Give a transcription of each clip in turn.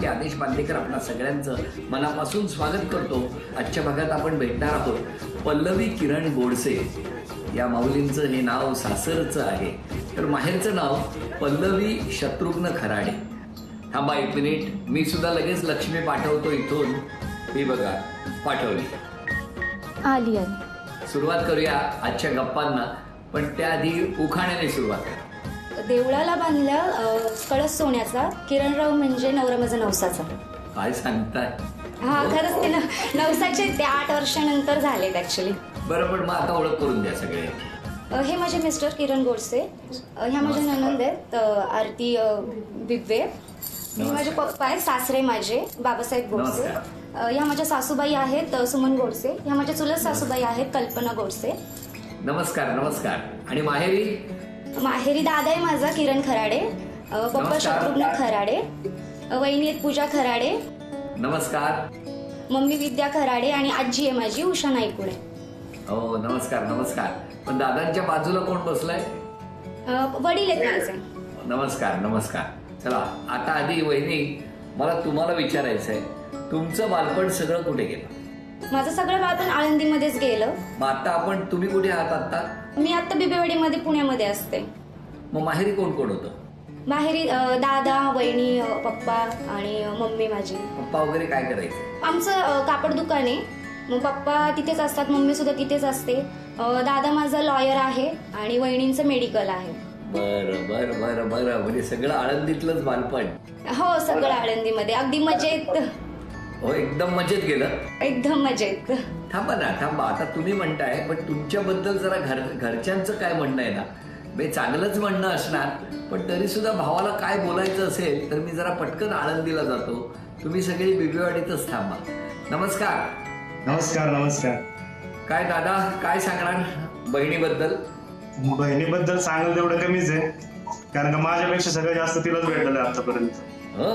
आदेश बांदेकर आपल्या सगळ्यांचं मनापासून स्वागत करतो। आजच्या भागात आपण भेटणार आहोत पल्लवी किरण गोडसे या माऊलींचं हे नाव सासरचं आहे, तर माहेरचं नाव पल्लवी शत्रुघ्न खराडे। थांबा एक मिनिट, मी सुद्धा लगेच लक्ष्मी पाठवतो इथून। ही बघा पाठवली, आली। सुरुवात करूया आजच्या गप्पांना, पण त्याआधी उखाण्याने सुरुवात करा। देवळाला बांधल्या कळस सोन्याचा, किरणराव म्हणजे नवरा माझा नवसाचा। काय सांगताय? हा खरंच ते नवसाचे ते 8 वर्षानंतर झालेत ऍक्च्युली। बरं, पण मग आता ओळख करून द्या सगळे। हे माझे मिस्टर किरण गोडसे, ह्या माझ्या ननंद आहेत आरती बिब्बे, हे माझे पप्पा आहेत, सासरे माझे बाबासाहेब गोडसे, ह्या माझ्या सासूबाई आहेत सुमन गोडसे, ह्या माझ्या चुलत सासूबाई आहेत कल्पना गोडसे। नमस्कार नमस्कार। आणि माहेरी? माहेरी दादा आहे माझा किरण खराडे, पप्पा शत्रुघ्न खराडे, वहिनी आहेत पूजा खराडे। नमस्कार। मम्मी विद्या खराडे आणि आजी आहे माझी उषा नाईकुडे। हो नमस्कार नमस्कार। पण दादांच्या बाजूला कोण बसलाय? वडील आहेत माझे। नमस्कार नमस्कार। चला आता आधी वहिनी, मला तुम्हाला विचारायचंय, तुमचं बालपण सगळं कुठे गेलं? माझं सगळं बालपण आळंदीमध्येच गेलं। मग आता तुम्ही कुठे आहात आता? मी आता बिबेवाडीमध्ये पुण्यामध्ये असते। मग माहेरी कोण कोण होतं? माहेरी दादा, वहिनी, पप्पा आणि मम्मी माझी। पप्पा वगैरे काय करायचे? आमचं कापड दुकान आहे, मग पप्पा तिथेच असतात, मम्मी सुद्धा तिथेच असते। दादा माझा लॉयर आहे आणि वहिनींचं मेडिकल आहे। बरं बरं बरं बरं, म्हणजे सगळं आळंदीतलंच बालपण? हो सगळं आळंदीमध्ये, अगदी मजेत। हो एकदम मजेत गेलं? एकदम मजेत। थांबा ना थांबा, आता तुम्ही म्हणताय, पण तुमच्याबद्दल जरा घरच्यांचं काय म्हणणं आहे ना? मी चांगलंच म्हणणं असणार, पण तरी सुद्धा भावाला काय बोलायचं असेल तर मी जरा पटकन आळंदीला जातो, तुम्ही सगळी बिबेवाडीतच थांबा। नमस्कार नमस्कार नमस्कार। काय दादा, काय सांगणार बहिणीबद्दल? बहिणीबद्दल सांगाल तेवढं कमीच आहे, कारण का माझ्यापेक्षा सगळं जास्त तिलाच भेटलेलं आहे आतापर्यंत।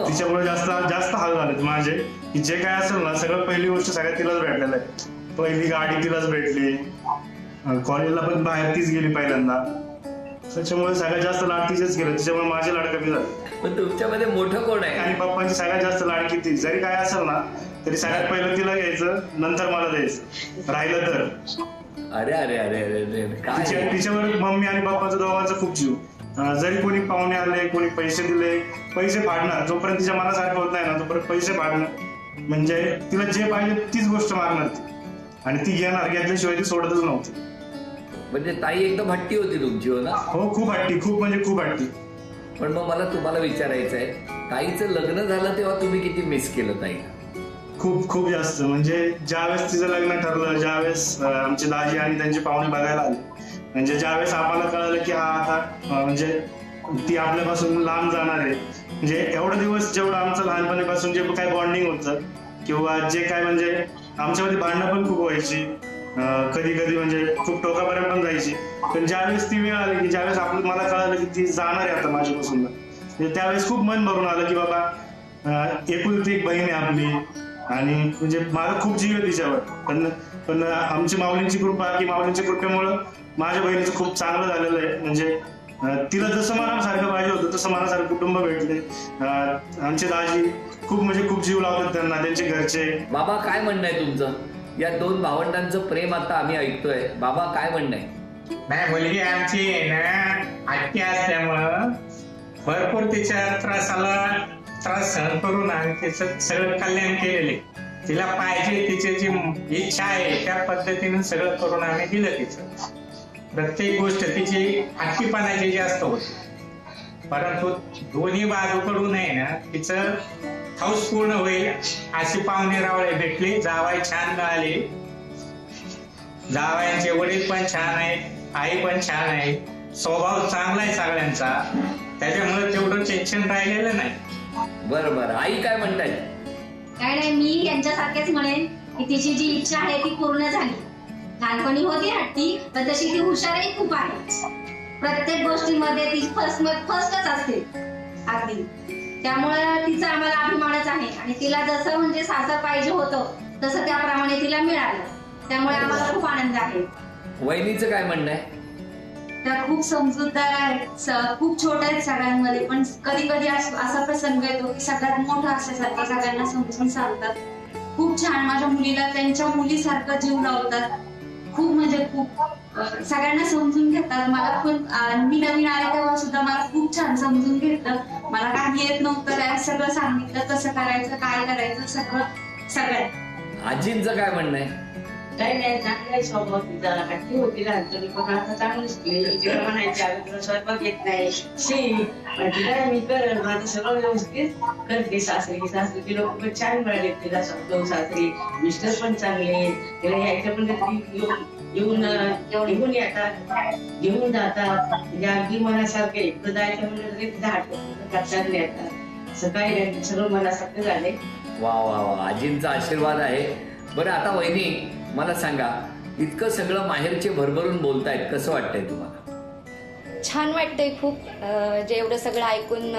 तिच्यामुळे जास्त हाल झालेत माझे, की जे काय असेल ना सगळं पहिली गोष्ट सगळ्यात तिलाच भेटलेलं आहे। पहिली गाडी तिलाच भेटली, कॉलेजला पण बाहेर तीच गेली पहिल्यांदा, त्याच्यामुळे सगळ्यात जास्त लाड तिचेच गेलं, त्याच्यामुळे माझे लाड कमी झाले। पण तुमच्यामध्ये मोठं कोण आहे? आणि पप्पांची सगळ्यात जास्त लाडकी ती, जरी काय असेल ना तरी सगळ्यात पहिलं तिला घ्यायचं, नंतर मला द्यायचं राहिलं तर। अरे अरे अरे अरे काय तिच्यावर मम्मी आणि पप्पाचं दोघांचा खूप जीव। जरी कोणी पाहुणे आले, कोणी पैसे दिले, पैसे फाडणार, जोपर्यंत तिच्या मनासारखं होत नाही ना तोपर्यंत पैसे फाडणार, म्हणजे तिला जे पाहिजे तीच गोष्ट मागणार ती, आणि ती घेतल्याशिवाय ती सोडतच नव्हती। म्हणजे ताई एकदम हट्टी होती तुमची, हो ना? हो खूप हट्टी, खूप म्हणजे खूप हट्टी। पण मग मला तुम्हाला विचारायचं आहे, ताईचं लग्न झालं तेव्हा तुम्ही किती मिस केलं ताईला? खूप खूप जास्त, म्हणजे ज्यावेळेस तिचं लग्न ठरलं, ज्यावेळेस आमचे दाजी आणि त्यांचे पाहुणे बघायला आले, म्हणजे ज्यावेळेस आम्हाला कळलं की हा आता म्हणजे ती आपल्यापासून लांब जाणार आहे, म्हणजे एवढे दिवस जेवढं आमचं लहानपणीपासून जे काय बॉन्डिंग होतं किंवा जे काय म्हणजे आमच्यामध्ये भांडणं पण खूप व्हायची, कधी कधी म्हणजे खूप टोकापर्यंत पण जायची, पण ज्यावेळेस ती वेळ आली की ज्यावेळेस मला कळलं की ती जाणार आहे आता माझ्यापासून, म्हणजे त्यावेळेस खूप मन भरून आलं की बाबा एकुलती एक बहीण आहे आपली, आणि म्हणजे माझा खूप जीव आहे तिच्यावर। पण आमची माऊलींची कृपा, की माऊलींच्या कृपेमुळं माझ्या बहिणीचं खूप चांगलं झालेलं आहे, म्हणजे तिला जसं मनासारखं पाहिजे होतं तसं मनासारखं कुटुंब भेटले। आमचे दाजी खूप जीव लावतात त्यांना, त्यांचे घरचे। बाबा काय म्हणणं आहे तुमचं? या 2 भावंडांचं प्रेम आता आम्ही ऐकतोय, बाबा काय म्हणणं आहे? नाही, मुलगी आमची आहे ना हट्टी असल्यामुळं भरपूर तिच्या त्रास सहन करून आम्ही तिचं सगळं कल्याण केलेले, तिला पाहिजे तिची जी इच्छा आहे त्या पद्धतीने सगळं करून आम्ही दिलं तिचं। प्रत्येक गोष्ट तिची हट्टीपणाची जास्त होती, परंतु दोन्ही बाजूकडून आहे ना तिचं हौस पूर्ण होईल अशी पाहुणे रावळे भेटली, जावाई छान मिळाली, जावयांचे वडील पण छान आहेत, आई पण छान आहे, स्वभाव चांगला आहे सगळ्यांचा, त्याच्यामुळे तेवढं टेन्शन राहिलेलं नाही। बरं बरं, आई काय म्हणताय? काय नाही, मी यांच्यासारखेच म्हणेन की तिची जी इच्छा आहे ती पूर्ण झाली। लहानपणी होती हट्टी, पण तशी ती हुशारही खूप आहे, प्रत्येक गोष्टीमध्ये ती फर्स्टच असते अगदी, त्यामुळे तिचा आम्हाला अभिमानच आहे, आणि तिला जसं म्हणजे सासर पाहिजे होतं तसं त्याप्रमाणे तिला मिळालं, त्यामुळे आम्हाला खूप आनंद आहे। वहिनीचं काय म्हणणं आहे? त्या खूप समजूतदार आहेत, खूप छोट्या आहेत सगळ्यांमध्ये, पण कधी कधी असा प्रसंग येतो की सगळ्यात मोठा असल्यासारखं सगळ्यांना समजून सांगतात. खूप छान, माझ्या मुलीला त्यांच्या मुलीसारखं जीव लावतात. खूप म्हणजे खूप सगळ्यांना समजून घेतात. मला पण मी नवीन आले तेव्हा सुद्धा मला खूप छान समजून घेतलं. मला काही येत नव्हतं, काय सगळं सांगितलं, कसं करायचं, काय करायचं, सगळं. आजींचं काय म्हणणं आहे? काही नाही, चांगला स्वभाव तिचा. हट्टी होती लहानपणी, पण आता चांगलीच केली. तिला म्हणायची अगं स्वयंपाक येत नाही, तिला मी कर, माझं सगळं व्यवस्थित करते. सासरी तिला खूप छान मिळाले. तिला समजून सासरी मिस्टर पण चांगले. तिला यायचं पण येऊन येतात, घेऊन जातात. म्हणजे अगदी मनासारखे एकटं जायचं म्हणलं तरी तिचा हट्ट चांगले येतात. सकाळी सगळं मनासारखं झाले. वा वा वा, आजींचा आशीर्वाद आहे. बरं आता वहिनी मला सांगा, इतकं सगळं माहेरचे भरभरून बोलतायत, कसं वाटतंय तुम्हाला? छान वाटतंय खूप. जे एवढं सगळं ऐकून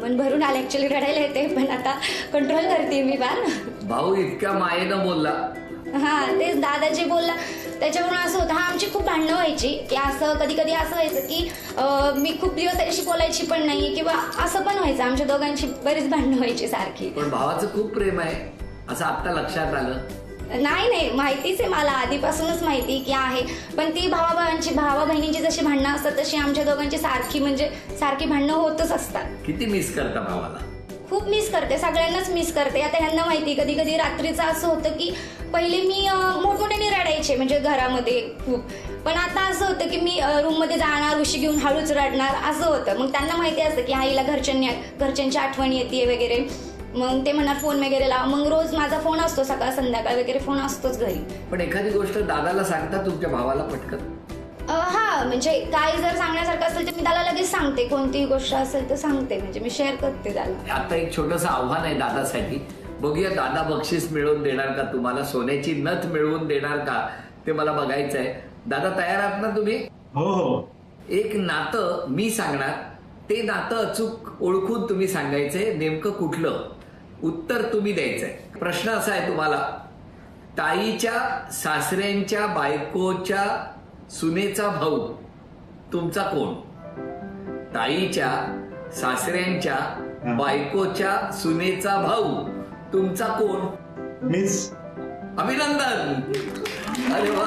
मन भरून आलं. ऍक्च्युली रडायला येते, पण आता कंट्रोल करते मी बाळ. भाऊ इतक्या मायेनं बोलला. हा, तेच दादाजी बोलला त्याच्यावरून असं होतं. हा, आमची खूप भांडणं व्हायची की असं कधी कधी असं व्हायचं की मी खूप दिवस त्याच्याशी बोलायची पण नाही, किंवा असं पण व्हायचं. आमच्या दोघांची बरीच भांडणं व्हायची सारखी. पण भावाचं खूप प्रेम आहे असं आता लक्षात आलं? नाही, माहितीच आहे मला, आधीपासूनच माहिती की आहे. पण ती भावा बहिणींची जशी भांडणं असतात तशी आमच्या दोघांची सारखी भांडणं होतच असतात. किती मिस करता भावाला? खूप मिस करते, सगळ्यांनाच मिस करते. आता ह्यांना माहिती, कधी कधी रात्रीचं असं होतं की पहिले मी मोठमोठ्याने रडायचे म्हणजे घरामध्ये खूप, पण आता असं होतं की मी रूम मध्ये जाणार, उशी घेऊन हळूच रडणार, असं होतं. मग त्यांना माहिती असतं की आईला घरच्यांची आठवण येते वगैरे. मग ते म्हणणार फोन वगैरे लावा. मग रोज माझा फोन असतो, सकाळ संध्याकाळ वगैरे फोन असतोच घरी. पण एखादी गोष्ट दादाला सांगता तुमच्या भावाला पटकन? हा, म्हणजे काय जर सांगण्यासारखं असेल तर मी त्याला लगेच सांगते. कोणतीही गोष्ट असेल तर सांगते, म्हणजे मी शेअर करते त्याला. आता एक छोटंसं आव्हान आहे दादासाठी. बघूया दादा बक्षीस मिळवून देणार का तुम्हाला, सोन्याची नथ मिळवून देणार का, ते मला बघायचं आहे. दादा तयार आहात ना तुम्ही? हो. एक नातं मी सांगणार, ते नातं अचूक ओळखून तुम्ही सांगायचंय नेमकं कुठलं, उत्तर तुम्ही द्यायचंय. प्रश्न असा आहे तुम्हाला, ताईच्या सासऱ्यांच्या बायकोच्या सुनेचा भाऊ तुमचा कोण? ताईच्या सासऱ्यांच्या बायकोच्या सुनेचा भाऊ तुमचा कोण? मीच. अभिनंदन. अरे वा,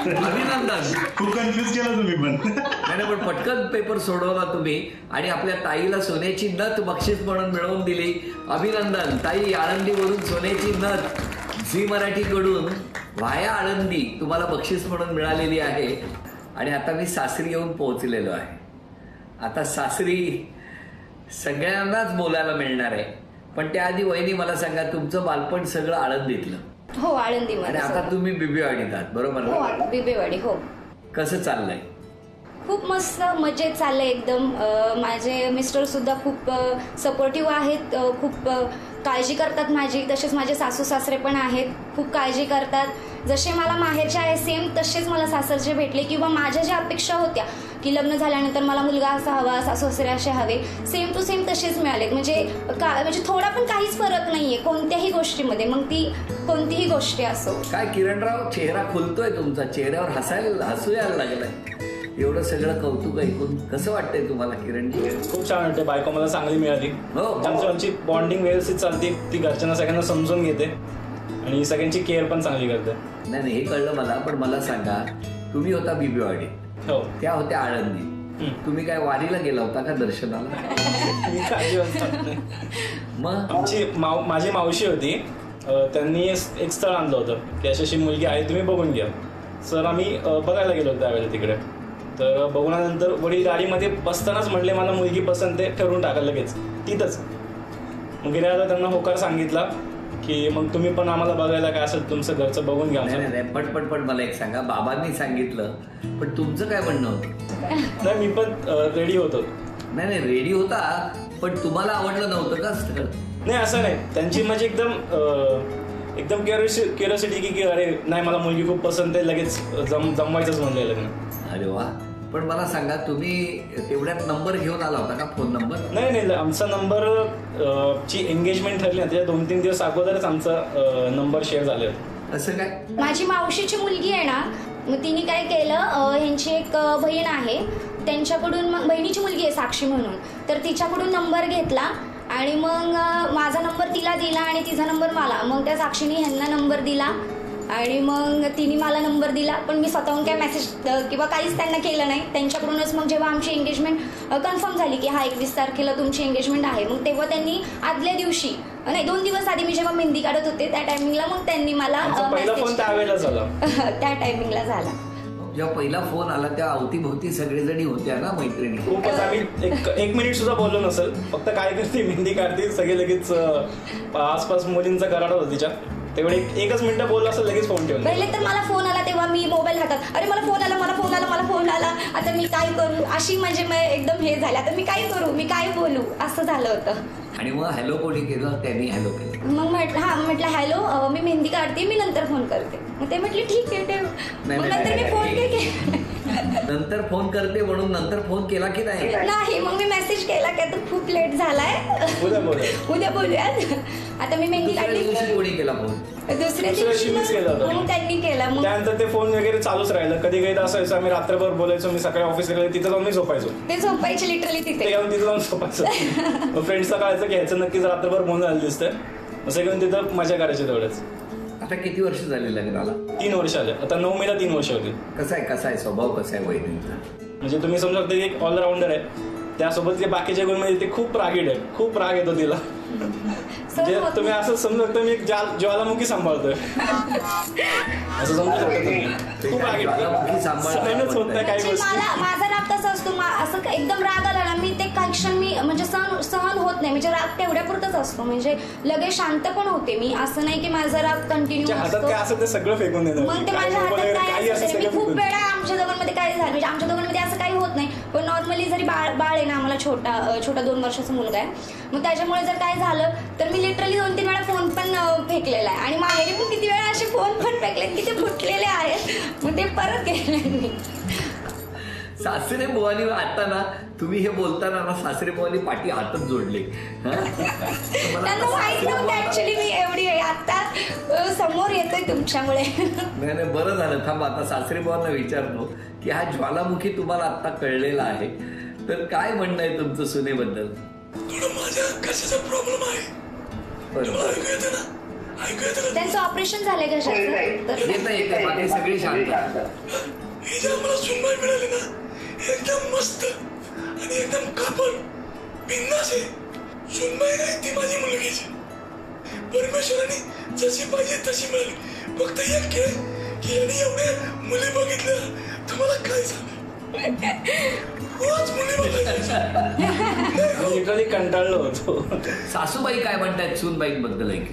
अभिनंदन. खूप कन्फ्युज केलं तुम्ही पण. नाही, पण पटकन पेपर सोडवला तुम्ही आणि आपल्या ताईला सोन्याची नथ बक्षीस म्हणून मिळवून दिली. अभिनंदन. ताई, आळंदीवरून सोन्याची नथ झी मराठीकडून व्हाया आळंदी तुम्हाला बक्षीस म्हणून मिळालेली आहे. आणि आता मी सासरी येऊन पोहोचलेलो आहे. आता सासरी सगळ्यांनाच बोलायला मिळणार आहे, पण त्याआधी वहिनी मला सांगा, तुमचं बालपण सगळं आळंदीतलं? हो, आळंदीमध्ये. आणि आता तुम्ही बिबेवाडीत आहात, बरोबर हो, ना? बिबेवाडी. हो. कसं चाललंय? खूप मस्त मजेत चाललंय एकदम. माझे मिस्टर सुद्धा खूप सपोर्टिव्ह आहेत, खूप काळजी करतात माझी. तसेच माझे सासू सासरे पण आहेत, खूप काळजी करतात. जसे मला माहेरचे आहे सेम तसेच मला सासरचे भेटले, किंवा माझ्या ज्या अपेक्षा होत्या की लग्न झाल्यानंतर मला मुलगा असा हवा, सासू सासरे असे हवे, सेम टू सेम तसेच मिळालेत. म्हणजे थोडा पण काहीच फरक नाहीये कोणत्याही गोष्टीमध्ये, मग ती कोणतीही गोष्टी असो. काय किरणराव, चेहरा खुलतोय तुमचा, चेहऱ्यावर हसू यायला लागलाय. एवढं सगळं कौतुक ऐकून कसं वाटतंय तुम्हाला किरणजी? खूप छान वाटते. बायको मला चांगली मिळाली. हो. आमची बॉन्डिंग व्यवस्थित चालते. ती घरच्यांना सगळ्यांना समजून घेते आणि सगळ्यांची केअर पण चांगली करते. नाही, हे कळलं मला. पण मला सांगा, तुम्ही होता बिबेवाडी, हो, त्या होत्या आळंदी. तुम्ही काय वारीला गेला होता का दर्शनाला? मग माझी मावशी होती, त्यांनी एक स्थळ आणलं होतं की अशी मुलगी आहे, तुम्ही बघून घ्या. सर आम्ही बघायला गेलो त्यावेळेला तिकडे. तर बघूनंतर वडील गाडीमध्ये बसतानाच म्हणले मला मुलगी पसंत आहे, ठरवून टाका लगेच तिथंच. मग गेल्यावर त्यांना होकार सांगितला की मग तुम्ही पण आम्हाला बघायला काय असेल तुमचं घरचं बघून घ्या. नाही, पट मला एक सांगा, बाबांनी सांगितलं पण तुमचं काय म्हणणं होतं? नाही, मी पण रेडी होतो. नाही, रेडी होता, पण तुम्हाला आवडलं नव्हतं का स्थळ? नाही, असं नाही. त्यांची म्हणजे एकदम क्युरियोसिटी की अरे नाही मला मुलगी खूप पसंत आहे, लगेच जमवायचंच म्हणलंय लग्न. अरे वा. पण मला सांगा, तुम्ही तेवढ्यात नंबर घेऊन आला होता का, फोन नंबर? नाही, आमचा नंबर ची एंगेजमेंट ठरली ना त्याच्या 2-3 दिवस अगोदरच आमचा नंबर शेअर झाले होते. असं काय? माझी मावशीची मुलगी आहे ना, मग तिने काय केलं, ह्यांची एक बहीण आहे त्यांच्याकडून, मग बहिणीची मुलगी आहे साक्षी म्हणून, तर तिच्याकडून नंबर घेतला आणि मग माझा नंबर तिला दिला आणि तिचा नंबर मला. मग त्या साक्षीने ह्यांना नंबर दिला आणि मग तिने मला नंबर दिला, पण मी स्वतःहून काय मेसेज किंवा काहीच त्यांना केलं नाही. त्यांच्याकडूनच मग जेव्हा आमची एंगेजमेंट कन्फर्म झाली की हा 21 तारखेला तुमची एंगेजमेंट आहे, मग तेव्हा त्यांनी आदल्या दिवशी नाही 2 दिवस आधी मी जेव्हा मेहंदी काढत होते त्या टायमिंगला मग त्यांनी मला पहिला फोन त्यावेळेला झाला. त्या टायमिंगला झाला. जेव्हा पहिला फोन आला तेव्हा अवतीभोवती सगळेजणी होत्या ना मैत्रिणी. खूपच आम्ही एक मिनिट सुद्धा बोललो नसेल. फक्त काय करते, मेहंदी काढते, सगळे लगेच आसपास मुलींचा कराड होता तिच्या, तेवढे एकच मिनिटं बोललो असं लगेच फोन ठेवला. पहिले तर मला फोन आला तेव्हा मी मोबाईल हातात, अरे मला फोन आला, मला फोन आला, मला फोन आला, आता मी काय करू, अशी म्हणजे एकदम हे झालं, आता मी काय करू, मी काय बोलू, असं झालं होतं. आणि मग हॅलो कोणी केलं, त्यांनी हॅलो केलं. मग म्हटलं हॅलो मी मेहंदी काढते, मी नंतर फोन करते. मग ते म्हटले ठीक आहे ठेव. मग नंतर मी फोन केला, नंतर फोन करते म्हणून नंतर फोन केला की नाही. मग मी मेसेज केला की आता खूप लेट झालाय, उद्या बोलूयात. आता मी मेहंदी काढली. कोणी केला फोन? दुसऱ्या दिवशी मग त्यांनी केला. मग त्यानंतर ते फोन वगैरे चालूच राहिलं. कधी कधी असायचं आम्ही रात्रभर बोलायचो, मी सकाळी ऑफिसला गेले तिथं जाऊन मी झोपायचो. ते झोपायचे लिटरली तिथे तिथं जाऊन झोपायचं. फ्रेंड्सला कळायचं की ह्याचं नक्कीच रात्रभर फोन झालं दिसतंय, असं घेऊन तिथं मजा करायची तेवढंच. आता किती वर्ष झाले लग्नाला? 3 वर्ष आले. आता 9 मेला 3 वर्ष होती. कसा आहे स्वभाव, कसा आहे वहिनींचा? म्हणजे तुम्ही समजू शकता की एक ऑलराऊंडर आहे, त्यासोबत जे बाकीच्या गुण म्हणजे ते खूप रागीड आहे, खूप राग येतो तिला. म्हणजे तुम्ही असं समजू शकता मी एक ज्वालामुखी सांभाळतोय असं समजू शकता तुम्ही. खूप रागीड, सहनच होत नाही काही गोष्टी. माझा राग कसा असतो, असं एकदम राग आला ना मी ते काही क्षण मी म्हणजे सहन होत नाही, म्हणजे राग तेवढ्या पुरतच असतो, म्हणजे लगेच शांत पण होते मी. असं नाही की माझा राग कंटिन्यू हातात काय असं ते सगळं फेकून देतात. मग ते माझ्या हातात काय असतं, मी खूप वेळा आमच्या दोघांमध्ये काय झालं, म्हणजे आमच्या दोघांमध्ये असं काही होत नाही, पण नॉर्मली जरी बाळ आहे ना, आम्हाला छोटा 2 वर्षाचा मुलगा आहे, मग त्याच्यामुळे जर काय झालं तर मी लिटरली 2-3 वेळा फोन पण फेकलेला आहे. आणि माहेरी पण किती वेळा असे फोन पण फेकले की ते फुटलेले आहेत, मग ते परत केले मी. सासरे बुवानी आता ना तुम्ही हे बोलताना ना सासरे बुवानी पाठी हातच जोडले. त्यांना माहित नव्हतं ऍक्च्युली मी एवढी आहे, आता समोर येतोय तुमच्यामुळे. नाही बरं झालं. थांब आता सासरे बुवांना विचारतो की हा ज्वालामुखी तुम्हाला आता कळलेला आहे, तर काय म्हणणं आहे तुमचं सुनेबद्दल? माझ्या कशाचा प्रॉब्लेम आहे, त्यांचं ऑपरेशन झालंय कशाचं तर येत बाकी सगळी शांत. हे जे आम्हाला सुनबाई मिळाली ना, एकदम मस्त आणि एकदम कापड बिंदास आहे. सुनबाई नाही ती माझी मुलगीची, परमेश्वराने जशी पाहिजे तशी मिळाली. फक्त एक खेळ की यांनी एवढ्या मुली बघितल्या, तुम्हाला काय सांग, रोज मुली बघायच्या. लिटरली कंटाळलो होतो. सासूबाई काय म्हणतात सूनबाईंबद्दल? ऐक,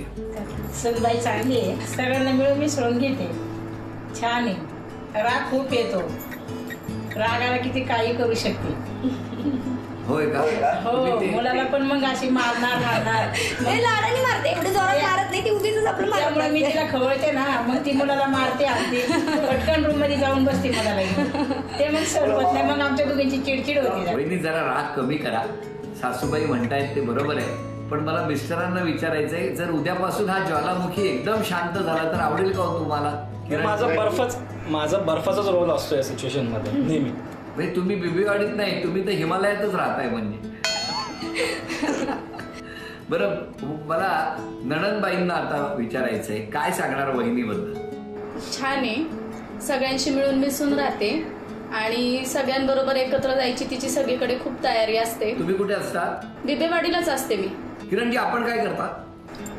सूनबाई चांगली आहे, सगळ्यांना मिळून मिसळून घेते, छान आहे. राग खूप येतो, रागाला किती काही करू शकते. होय का? हो, मुलाला पण मग अशी मारणार लाडाने मारते, एवढे जोरात मारत नाही ती, उगीच आपलं त्यामुळे मी तिला खवळते ना, मग ती मुलाला मारते आणते, पटकन रूम मध्ये जाऊन बसते मुलाला घेऊन. ते मग सहन होत नाही, मग आमच्या दोघांची चिडचिड होते. वहिनी जरा राग कमी करा. सासूबाई म्हणतायत ते बरोबर आहे, पण मला मिस्टरांना विचारायचंय, जर उद्यापासून हा ज्वालामुखी एकदम शांत झाला तर आवडेल का तुम्हाला? माझा बर्फाचाच रोल असतो या सिच्युएशन मध्ये नेहमी. म्हणजे तुम्ही बिबीवाडीत नाही, तुम्ही तर हिमालयातच राहताय म्हणजे. बरं, मला नणंदबाईंना आता विचारायचंय, काय सांगणार वहिनीबद्दल? छान आहे, सगळ्यांशी मिळून मिसळून राहते आणि सगळ्यांबरोबर एकत्र जायची तिची सगळीकडे खूप तयारी असते. तुम्ही कुठे असता? बिबेवाडीलाच असते मी. किरणजी, आपण काय करता?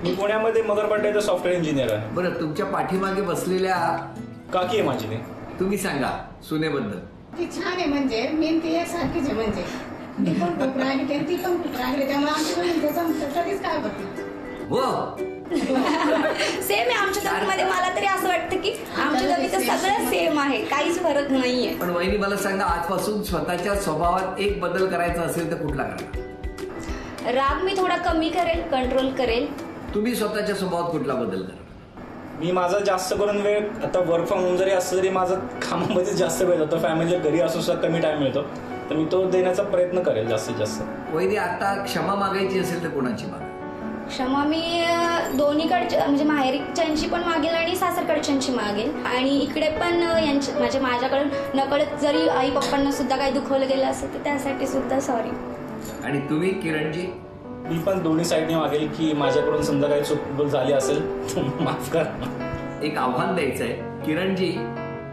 मी पुण्यामध्ये मगरपट्ट्याचा सॉफ्टवेअर इंजिनियर आहे. बरं, तुमच्या पाठीमागे बसलेल्या काकी आहे माझी. तुम्ही सांगा सुनेबद्दल. ती छान आहे, म्हणजे मी ती एकसारखीच आहे, म्हणजे मी पण खूप रागली ती पण खूप रागली, त्यामुळे आमच्या कधीच काय होती. हो, सेम आहे आमच्या दोघींमध्ये. मला तरी असं वाटतं की आमच्या दोघीचं सगळं सेम आहे, काहीच फरक नाहीये. पण वहिनी मला सांगा, आजपासून स्वतःच्या स्वभावात एक बदल करायचा असेल तर कुठला करा? राग मी थोडा कमी करेल, कंट्रोल करेल. तुम्ही स्वतःच्या स्वभावात कुठला बदल करा? मी माझा जास्त करून वेळ, आता वर्क फ्रॉम होम जरी असलं तरी माझा कामामध्ये जास्त वेळ जातो, फॅमिलीला घरी असू सुद्धा कमी टाइम मिळतो, तर मी तो देण्याचा प्रयत्न करेल जास्तीत जास्त. वहिनी, आता क्षमा मागायची असेल तर कोणाची मागा? क्षमा मी दोन्हीकडच्या म्हणजे माहेरच्यांची पण मागेल आणि सासरकडच्यांची मागेल आणि इकडे पण माझ्याकडून नकळत जरी आई पप्पांना सुद्धा काही दुखवलं गेलं असेल तर त्यासाठी सुद्धा सॉरी. आणि तुम्ही किरणजी? मी पण दोन्ही साईडने मागेल की माझ्याकडून समजा काही चूक झाली असेल तर माफ करा. एक आव्हान द्यायचंय किरणजी.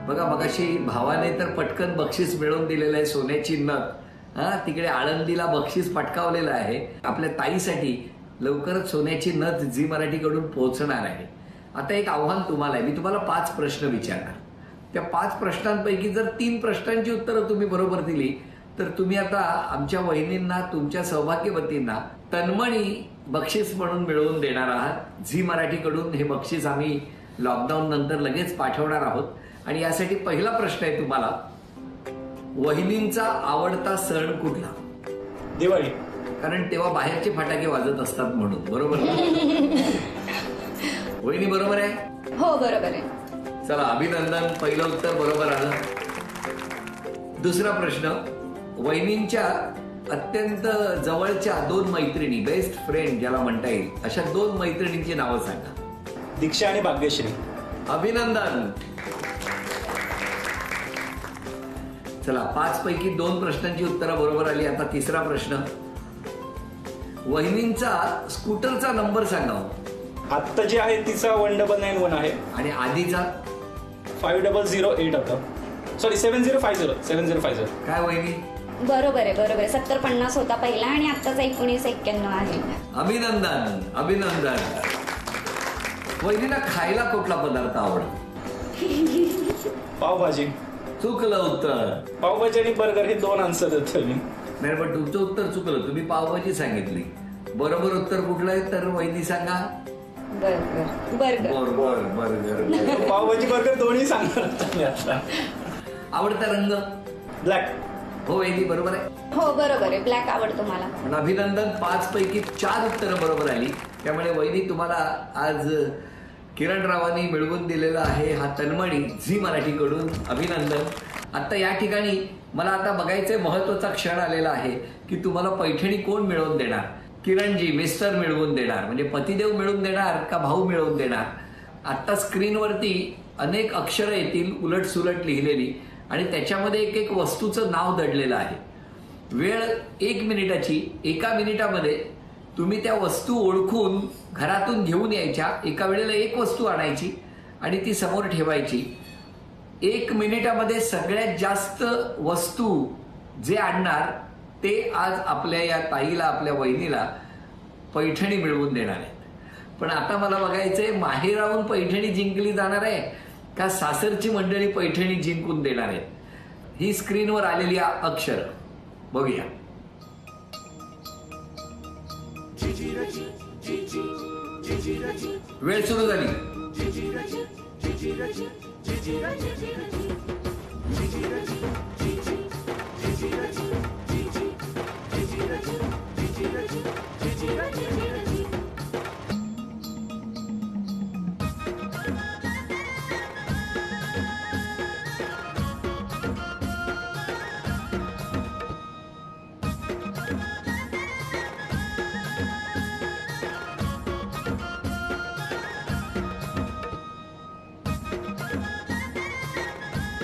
बघा मगाशी भावाने तर पटकन बक्षीस मिळवून दिलेलं आहे, सोन्याची नथ. तिकडे आळंदीला बक्षीस पटकावलेलं आहे. आपल्या ताईसाठी लवकरच सोन्याची नथ झी मराठीकडून पोहोचणार आहे. आता एक आव्हान तुम्हाला आहे. मी तुम्हाला 5 प्रश्न विचारणार. त्या 5 प्रश्नांपैकी जर 3 प्रश्नांची उत्तरं तुम्ही बरोबर दिली तर तुम्ही आता आमच्या वहिनींना, तुमच्या सौभाग्यवतींना तन्मणी बक्षीस म्हणून मिळवून देणार आहात. झी मराठीकडून हे बक्षीस आम्ही लॉकडाऊन नंतर लगेच पाठवणार आहोत. आणि यासाठी पहिला प्रश्न आहे तुम्हाला, वहिनींचा आवडता सण कुठला? दिवाळी. कारण तेव्हा बाहेरचे फटाके वाजत असतात म्हणून. बरोबर वहिनी? बरोबर आहे? हो बरोबर आहे. चला अभिनंदन, पहिलं उत्तर बरोबर आलं. दुसरा प्रश्न, वहिनींच्या अत्यंत जवळच्या 2 मैत्रिणी, बेस्ट फ्रेंड ज्याला म्हणता येईल, अशा 2 मैत्रिणींची नावं सांगा. दीक्षा आणि भाग्यश्री. अभिनंदन. चला 5 पैकी 2 प्रश्नांची उत्तरं बरोबर आली. आता तिसरा प्रश्न, वहिनींचा स्कूटरचा नंबर सांगा. आत्ता जी आहे तिचा 1091 आहे आणि आधीचा 5008 होता. सॉरी 7050. काय वहिनी? बरोबर आहे बरोबर आहे. 7050 होता पहिला आणि आत्ताचा 1991 आहे. अभिनंदन अभिनंदन. वहिनीला खायला कुठला पदार्थ आवडतो? पावभाजी. चुकलं उत्तर. पावभाजी आणि बर्गर हे 2 आन्सर देतो मी. नाही पण तुमचं उत्तर चुकलं. तुम्ही पावभाजी सांगितली. बरोबर उत्तर कुठलं आहे तर वहिनी सांगा. बर्गर. बर्गर. पावभाजी बर्गर दोन्ही सांगणार. आवडता रंग? ब्लॅक. हो वहिनी बरोबर आहे. हो बरोबर आहे, ब्लॅक आवडतो मला. पण अभिनंदन, 5 पैकी 4 उत्तरं बरोबर आली. त्यामुळे वहिनी तुम्हाला आज किरणरावांनी मिळवून दिलेला आहे हा तन्मणी झी मराठीकडून. अभिनंदन. आता या ठिकाणी मला आता बघायचं महत्वाचा क्षण आलेला आहे की तुम्हाला पैठणी कोण मिळवून देणार. किरणजी मिस्टर मिळवून देणार म्हणजे पतिदेव मिळवून देणार का भाऊ मिळवून देणार. आता स्क्रीनवरती अनेक अक्षरं येतील उलट सुलट लिहिलेली आणि त्याच्यामध्ये एक वस्तूचं नाव दडलेलं आहे. वेळ 1 मिनिटाची. 1 मिनिटामध्ये तुम्ही त्या वस्तू ओळखून घरातून घेऊन यायच्या. एका वेळेला 1 वस्तू आणायची आणि ती समोर ठेवायची. 1 मिनिटामध्ये सगळ्यात जास्त वस्तू जे आणणार ते आज आपल्या या ताईला, आपल्या वहिनीला पैठणी मिळवून देणार आहेत. पण आता मला बघायचंय माहेराहून पैठणी जिंकली जाणार आहे का सासरची मंडळी पैठणी जिंकून देणार आहेत. ही स्क्रीनवर आलेली अक्षर बघूया. वेळ सुरू झाली.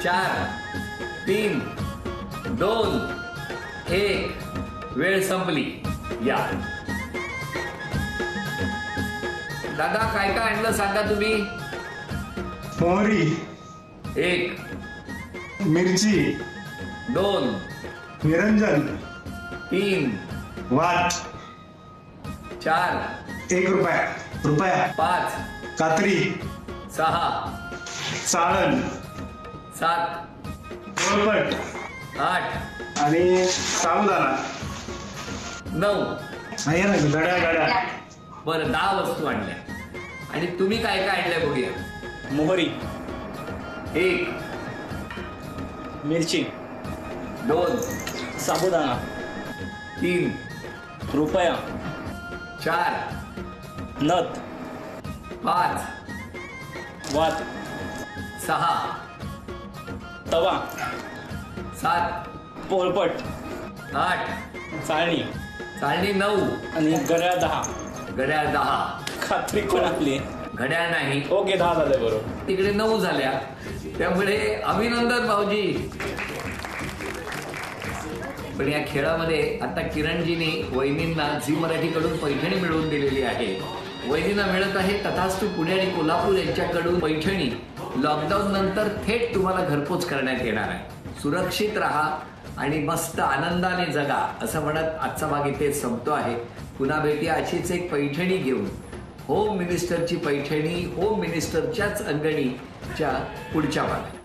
चार, 3, 2, 1 वेळ संपली. या दादा काय काय आणलं सांगा तुम्ही. मोहरी 1, मिरची 2, निरंजन 3, वाट 4, 1 रुपया 5, कात्री 6, चाळण 7, पोळपट 8 आणि साबुदाणा 9. आहे ना गड्या. बरं 10 वस्तू आणल्या. आणि तुम्ही काय काय आणलंय बघूया. मोहरी 1, मिरची 2, साबुदाणा 3, रुपया 4, नथ 5, वात 6, तवा 7, पोळपट 8, चाळणी चाळणी 9 आणि गऱ्या 10. घड्याळ 10. खात्री कोण आपली? घड्याळ नाही. ओके 10 झाले बरोबर. तिकडे 9 झाल्या. त्यामुळे अभिनंदन भाऊजी. पण या खेळामध्ये आता किरणजींनी वहिनींना झी मराठीकडून पैठणी मिळवून दिलेली आहे. वहिनींना मिळत आहे तथास्तु पुणे आणि कोल्हापूर यांच्याकडून पैठणी. लॉकडाऊन नंतर थेट तुम्हाला घरपोच करण्यात येणार आहे. सुरक्षित राहा आणि मस्त आनंदाने जगा असं म्हणत आजचा भाग इथे संपतो आहे. पुन्हा भेटूया अशीच एक पैठणी घेऊन. होम मिनिस्टरची पैठणी होम मिनिस्टरच्याच अंगणीच्या पुढच्या भागात.